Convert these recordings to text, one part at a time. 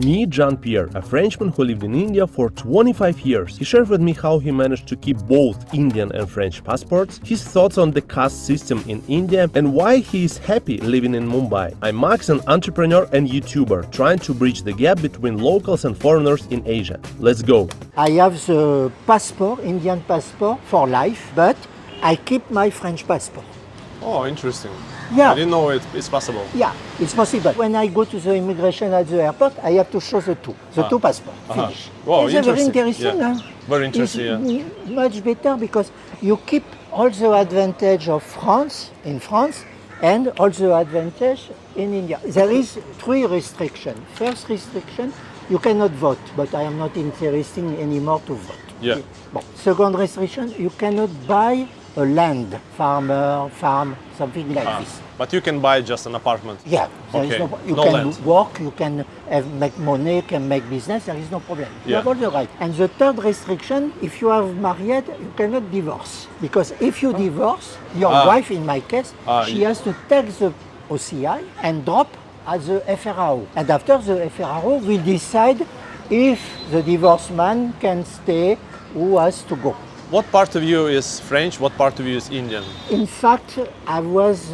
Meet Jean-Pierre, a Frenchman who lived in India for 25 years. He shared with me how he managed to keep both Indian and French passports, his thoughts on the caste system in India, and why he is happy living in Mumbai. I'm Max, an entrepreneur and YouTuber, trying to bridge the gap between locals and foreigners in Asia. Let's go! I have the passport, Indian passport for life, but I keep my French passport. Oh, interesting. Yeah. I didn't know it's possible. Yeah, it's possible. When I go to the immigration at the airport, I have to show the two passports. Finish. Wow, it's very interesting. Yeah. Huh? Very interesting, It's much better because you keep all the advantage of France in France and all the advantage in India. There is 3 restrictions. First restriction, you cannot vote, but I am not interested anymore to vote. Yeah. Bon. Second restriction, you cannot buy a land, farm, something like this. But you can buy just an apartment. Yeah, there is Okay. you No can land. work, you can make money, you can make business, there is no problem. You Yeah. have all the right. And the third restriction, if you are married, you cannot divorce. Because if you divorce, your wife, in my case, she has to take the OCI and drop at the FRAO. And after the FRAO will decide if the divorced man can stay, who has to go. What part of you is French? What part of you is Indian? In fact, I was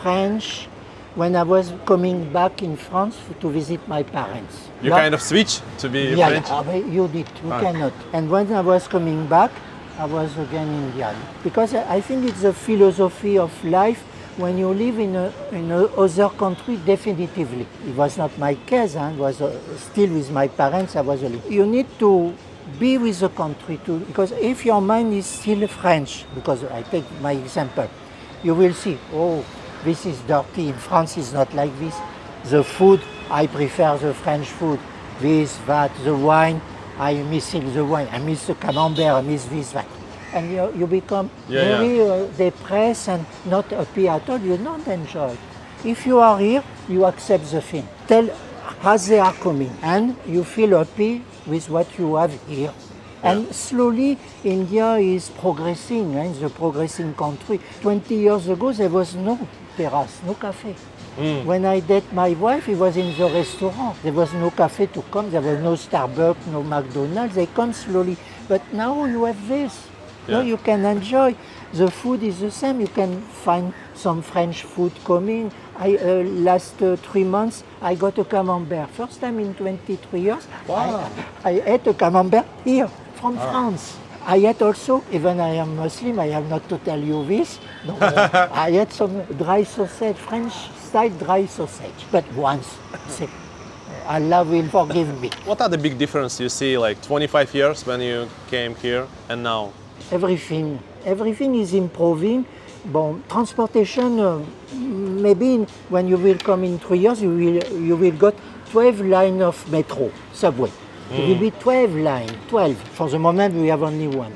French when I was coming back in France to visit my parents. You kind of switch to be French? Yeah, you did. You cannot. And when I was coming back, I was again Indian. Because I think it's a philosophy of life. When you live in a other country, definitively. It was not my case. It was still with my parents. I was alone. You need to be with the country too, because if your mind is still French, because I take my example, you will see, oh, this is dirty, in France it's not like this. The food, I prefer the French food, this, that, the wine, I'm missing the wine, I miss the camembert, I miss this, that. And you become very depressed and not happy at all, you don't enjoy. If you are here, you accept the thing. Tell as they are coming, and you feel happy with what you have here. And slowly, India is progressing, it's a progressing country. 20 years ago, there was no terrace, no cafe. When I dated my wife, it was in the restaurant. There was no cafe to come, there was no Starbucks, no McDonald's, they come slowly. But now you have this. Now you can enjoy. The food is the same, you can find some French food coming. Last 3 months, I got a camembert. First time in 23 years, I ate a camembert here from France. I ate also, even I am Muslim, I have not to tell you this, I ate some dry sausage, French style dry sausage, but once. Allah will forgive me. What are the big differences you see, like 25 years when you came here and now? Everything is improving. Bon, transportation, maybe when you will come in 3 years, you will got 12 lines of metro, subway. There will be 12 lines, 12. For the moment, we have only one.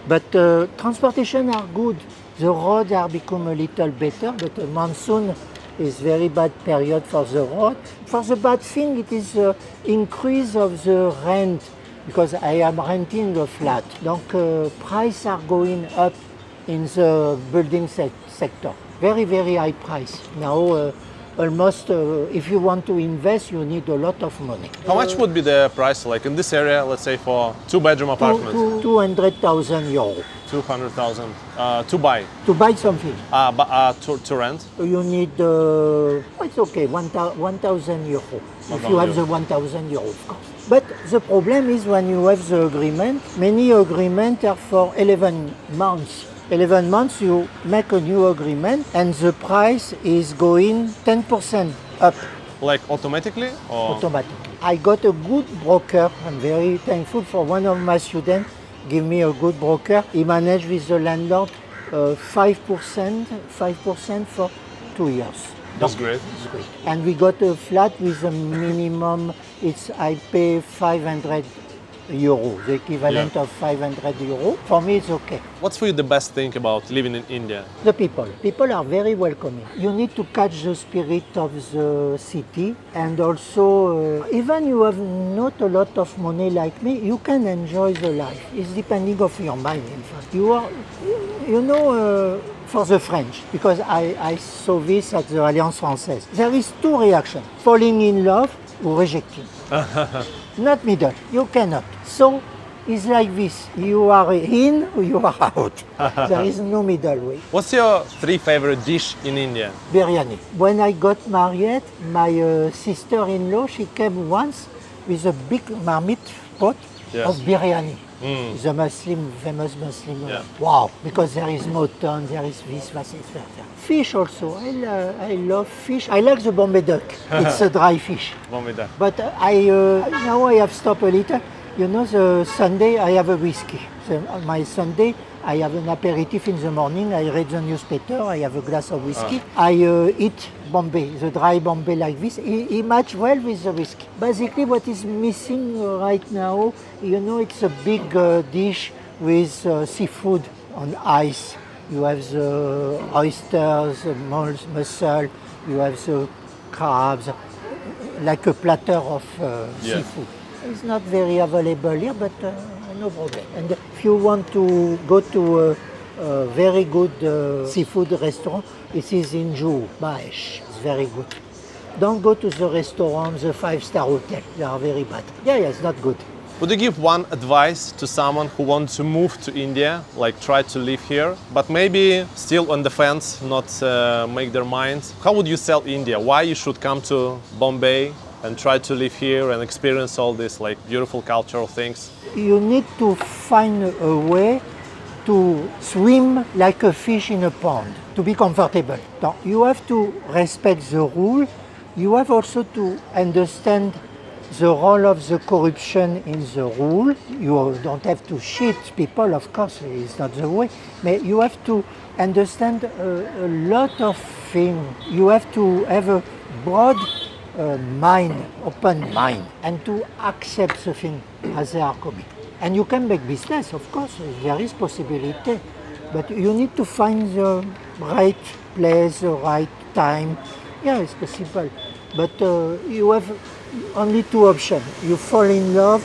But transportation are good. The roads are become a little better, but the monsoon is very bad period for the road. For the bad thing, it is increase of the rent, because I am renting a flat. Donc, prices are going up in the building sector. Very, very high price. Now, almost, if you want to invest, you need a lot of money. How much would be the price, like in this area, let's say for 2-bedroom apartment? 200,000 euros. 200,000 to buy? To buy something. To rent? You need, it's okay, 1,000 euros. If you have the 1,000 euros, of course. But the problem is when you have the agreement, many agreements are for 11 months. 11 months you make a new agreement and the price is going 10% up. Like automatically? Or? Automatically. I got a good broker. I'm very thankful for one of my students. Give me a good broker. He managed with the landlord 5% for 2 years. That's great. And we got a flat with a minimum, I pay 500 euros, the equivalent of 500 euros. For me, it's okay. What's for you the best thing about living in India? The people. People are very welcoming. You need to catch the spirit of the city, and also, even you have not a lot of money like me, you can enjoy the life. It's depending of your mind, in fact. You are, for the French, because I saw this at the Alliance Française. There is 2 reactions, falling in love or rejecting. Not middle. You cannot. So it's like this. You are in or you are out. There is no middle way. What's your 3 favorite dish in India? Biryani. When I got married, my sister-in-law, she came once with a big marmite pot Yes. of biryani. It's a Muslim, famous Muslim. Yeah. Wow, because there is mutton, there is this, that. Fish also. I love fish. I like the Bombay duck. It's a dry fish. Bombay duck. But now I have stopped a little. You know, the Sunday I have a whiskey. So on my Sunday I have an aperitif in the morning. I read the newspaper. I have a glass of whiskey. I eat Bombay, the dry Bombay like this. It match well with the whiskey. Basically, what is missing right now, you know, it's a big dish with seafood on ice. You have the oysters, the mussel. You have the crabs, like a platter of seafood. It's not very available here, but no problem. And if you want to go to a very good seafood restaurant, it is in Juhu, Baesh. It's very good. Don't go to the restaurant, the 5-star hotel. They are very bad. Yeah, it's not good. Would you give one advice to someone who wants to move to India, like try to live here, but maybe still on the fence, not make their minds? How would you sell India? Why you should come to Bombay and try to live here and experience all these like beautiful cultural things? You need to find a way to swim like a fish in a pond, to be comfortable. Now, you have to respect the rule. You have also to understand the role of the corruption in the rule. You don't have to cheat people, of course, it's not the way. But you have to understand a lot of things. You have to have a broad mind, open mind, and to accept the thing as they are coming. And you can make business, of course, there is possibility, but you need to find the right place, the right time. Yeah, it's possible, but you have only 2 options. You fall in love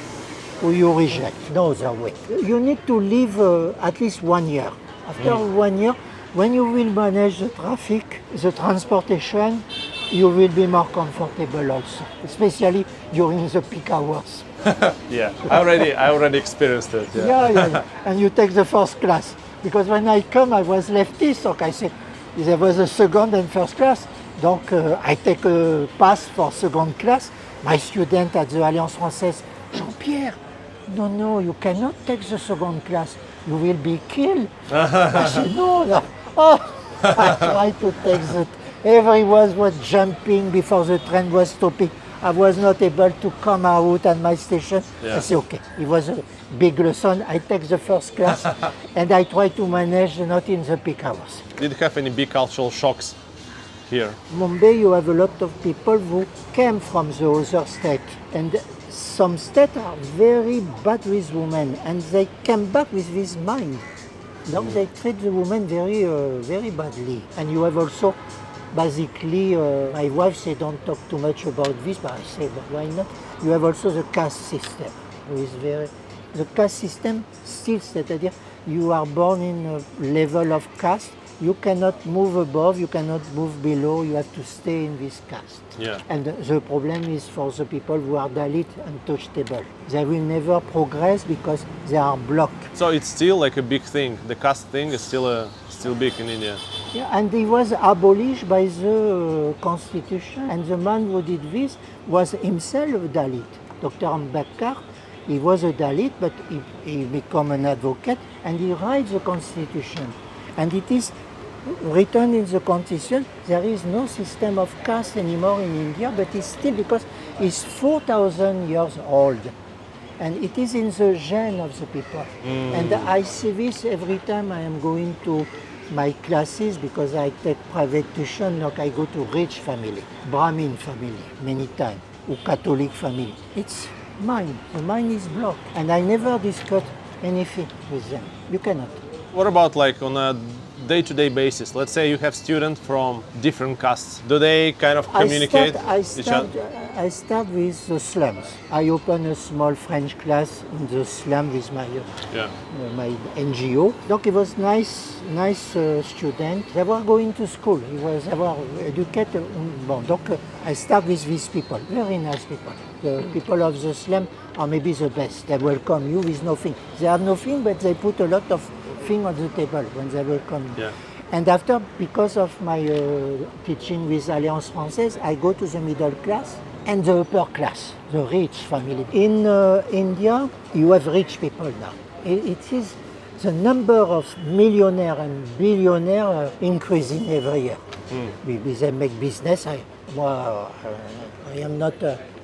or you reject, no other way. You need to live at least 1 year. After 1 year, when you will manage the traffic, the transportation, you will be more comfortable also, especially during the peak hours. Yeah, I already experienced it. Yeah. And you take the first class. Because when I come, I was leftist, so I said, there was a second and first class. Donc, I take a pass for second class. My student at the Alliance Française, Jean-Pierre, no, you cannot take the second class. You will be killed. I said, no. Oh, I tried to take the. Everyone was jumping before the train was stopping. I was not able to come out at my station. I said, okay, it was a big lesson. I take the first class and I try to manage not in the peak hours. Did you have any big cultural shocks here? Mumbai, you have a lot of people who came from the other state. And some states are very bad with women and they came back with this mind. Donc they treat the woman very badly. And you have also basically, my wife said don't talk too much about this, but I said, but why not? You have also the caste system, the caste system still, c'est-à-dire you are born in a level of caste, you cannot move above, you cannot move below, you have to stay in this caste. Yeah. And the problem is for the people who are Dalit, untouchable. They will never progress because they are blocked. So it's still like a big thing. The caste thing is still big in India. Yeah, and it was abolished by the constitution. And the man who did this was himself a Dalit. Dr. Ambedkar, he was a Dalit, but he became an advocate and he writes the constitution. And it is written in the constitution, there is no system of caste anymore in India, but it's still because it's 4,000 years old. And it is in the gene of the people. And I see this every time I am going to my classes because I take private tuition, like I go to rich family, Brahmin family, many times, or Catholic family. It's mine. The mind is blocked. And I never discuss anything with them. You cannot. What about like on a day-to-day basis? Let's say you have students from different castes. Do they kind of communicate each other? I start with the slums. I open a small French class in the slum with my NGO. Donc it was nice student. They were going to school. They were educated. Bon, donc I start with these people, very nice people. The people of the slum are maybe the best. They welcome you with nothing. They have nothing, but they put a lot of things on the table when they welcome you. Yeah. And after, because of my teaching with Alliance Française, I go to the middle class and the upper class, the rich family. In India, you have rich people now. It is the number of millionaires and billionaires increasing every year. They make business. I am not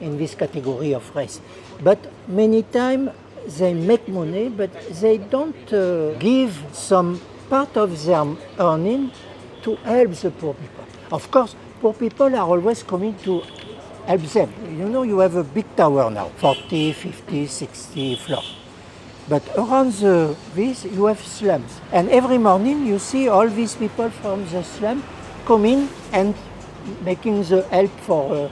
in this category of race. But many times they make money, but they don't give some part of their earning to help the poor people. Of course, poor people are always coming to help them. You know, you have a big tower now, 40, 50, 60 floors. But around this, you have slums. And every morning you see all these people from the slum coming and making the help for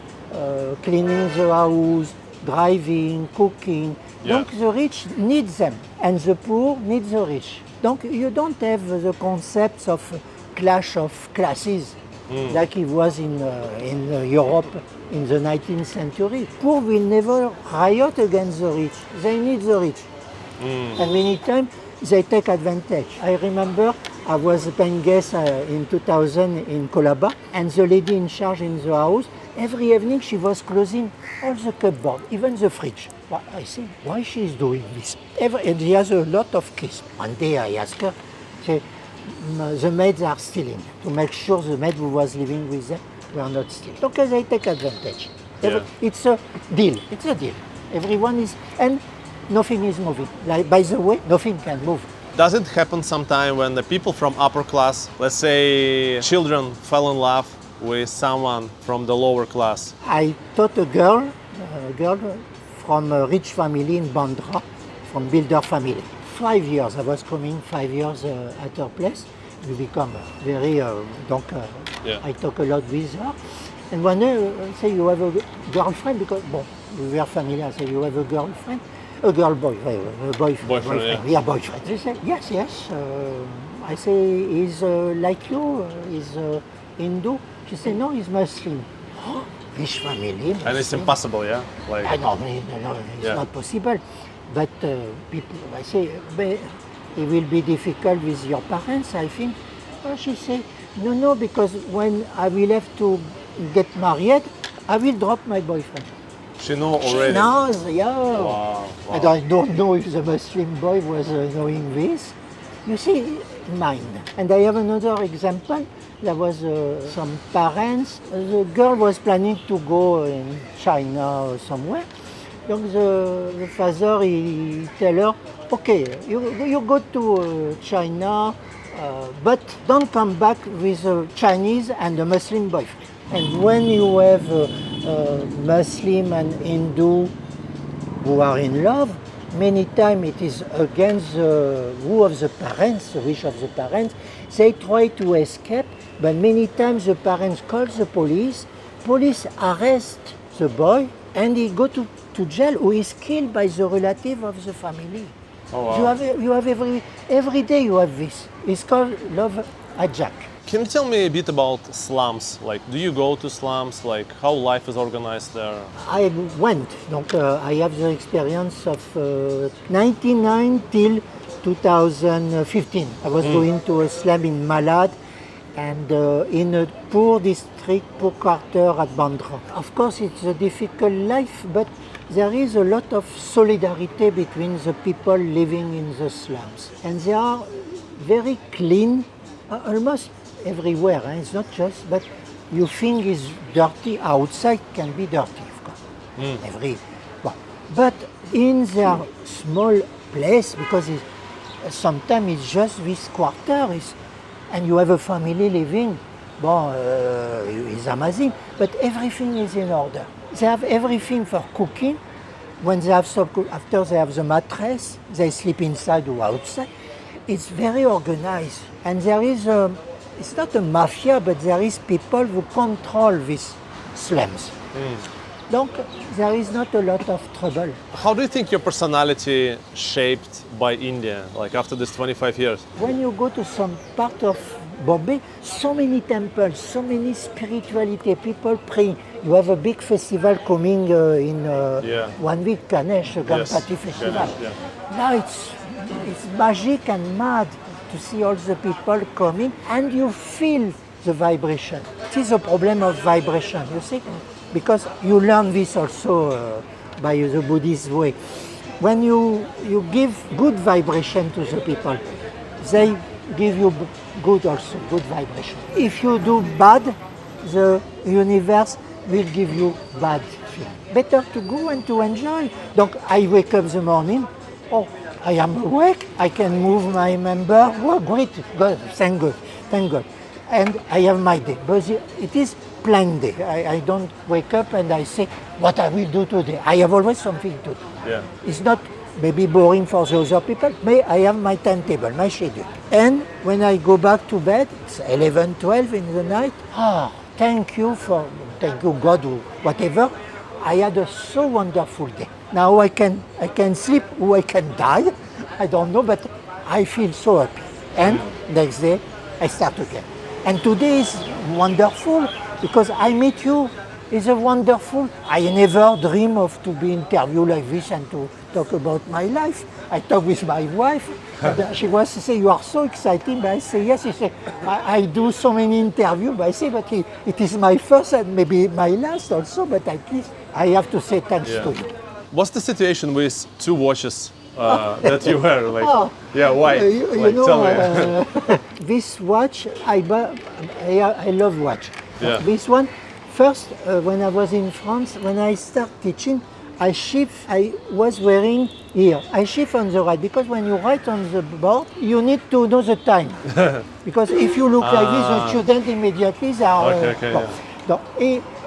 cleaning the house, driving, cooking. Yeah. Donc the rich need them and the poor need the rich. Donc you don't have the concepts of clash of classes like it was in Europe in the 19th century. Poor will never riot against the rich. They need the rich. And many times they take advantage. I remember I was paying guest in 2000 in Colaba, and the lady in charge in the house, every evening she was closing all the cupboard, even the fridge. Well, I said, why she is doing this? And she has a lot of kids. One day I asked her, say, the maids are stealing, to make sure the maid who was living with them were not stealing. Okay, they take advantage. Yeah. It's a deal. It's a deal. Everyone is, and nothing is moving. Like, by the way, nothing can move. Does it happen sometime when the people from upper class, let's say children, fell in love with someone from the lower class? I taught a girl from a rich family in Bandra, from builder family. 5 years, I was coming 5 years at her place. We become very, Yeah. I talk a lot with her. And one day, I say, you have a girlfriend? Because, we were familiar. I say, you have a girlfriend? A girl, boyfriend. Yeah, boyfriend. She said, yes. I say, he's like you, he's Hindu. She said, no, he's Muslim. Oh, rich family, Muslim. And it's impossible, yeah? Like, No, it's Yeah. not possible. But people, I say, it will be difficult with your parents, I think. She said, no, because when I will have to get married, I will drop my boyfriend. she knew already. She knows, yeah. Wow. And I don't know if the Muslim boy was knowing this. You see, mind. And I have another example. There was some parents. The girl was planning to go in China or somewhere. Donc the father, he tell her, okay, you go to China, but don't come back with a Chinese and a Muslim boyfriend. And when you have Muslim and Hindu who are in love, many times it is against the will of the parents, the wish of the parents. They try to escape, but many times the parents call the police arrest the boy, and he go to jail, or is killed by the relative of the family. Oh, wow. You have every day you have this. It's called love hijack. Can you tell me a bit about slums? Like, do you go to slums? Like, how life is organized there? I went, donc I have the experience of 99 till 2015. I was going to a slum in Malad and in a poor district, poor quarter at Bandra. Of course, it's a difficult life, but there is a lot of solidarity between the people living in the slums. And they are very clean, almost everywhere. It's not just, but you think it's dirty, outside can be dirty, of course. But in their small place, because sometimes it's just this quarter, and you have a family living, it's amazing, but everything is in order. They have everything for cooking. When they have after they have the mattress, they sleep inside or outside. It's very organized, and there is it's not a mafia, but there is people who control these slums. Donc there is not a lot of trouble. How do you think your personality shaped by India, like after this 25 years? When you go to some part of Bombay, so many temples, so many spirituality, people praying. You have a big festival coming in 1 week, Ganesh, Ganpati festival. Ganesh, yeah. Now it's magic and mad to see all the people coming, and you feel the vibration. It is a problem of vibration, you see, because you learn this also by the Buddhist way. When you give good vibration to the people, they give you good also, good vibration. If you do bad, the universe will give you bad feeling. Better to go and to enjoy. Donc I wake up the morning, oh, I am awake, I can move my member, oh great, God, thank God, thank God. And I have my day, but it is planned day. I don't wake up and I say, what I will do today. I have always something to do. Yeah. It's not maybe boring for the other people, but I have my timetable, my schedule. And when I go back to bed, it's 11, 12 in the night, thank you God, or whatever. I had a so wonderful day. Now I can sleep or I can die, I don't know, but I feel so happy. And next day, I start again. And today is wonderful because I meet you. It's a wonderful. I never dream of to be interviewed like this and to talk about my life. I talk with my wife. And she was to say, you are so exciting. But I say, yes. She said, I do so many interviews. But I say, but it is my first and maybe my last also. But at least I have to say thanks to you. What's the situation with 2 watches that you wear? Like, why? You know, tell me. This watch, I love watch. Yeah. This one, first, when I was in France, when I start teaching, I was wearing here. I shift on the right because when you write on the board, you need to know the time. Because if you look like this, the student immediately they are.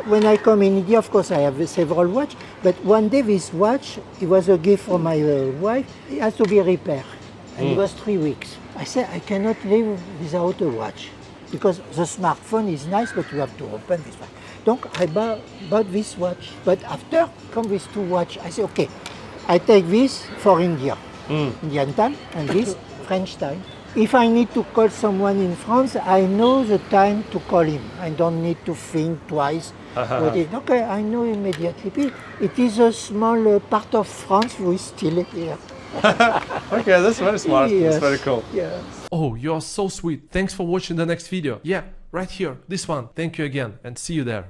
When I come in India, of course, I have several watches. But one day, this watch, it was a gift from my wife. It has to be repaired, and it was 3 weeks. I said I cannot live without a watch because the smartphone is nice, but you have to open this one. Donc I bought this watch. But after, come with 2 watches. I say, okay, I take this for India, Indian time, and this French time. If I need to call someone in France, I know the time to call him. I don't need to think twice. Okay, I know immediately. It is a small part of France who is still here. Okay, that's very smart. Yes. That's very cool. Yeah. Oh, you are so sweet. Thanks for watching the next video. Yeah, right here, this one. Thank you again and see you there.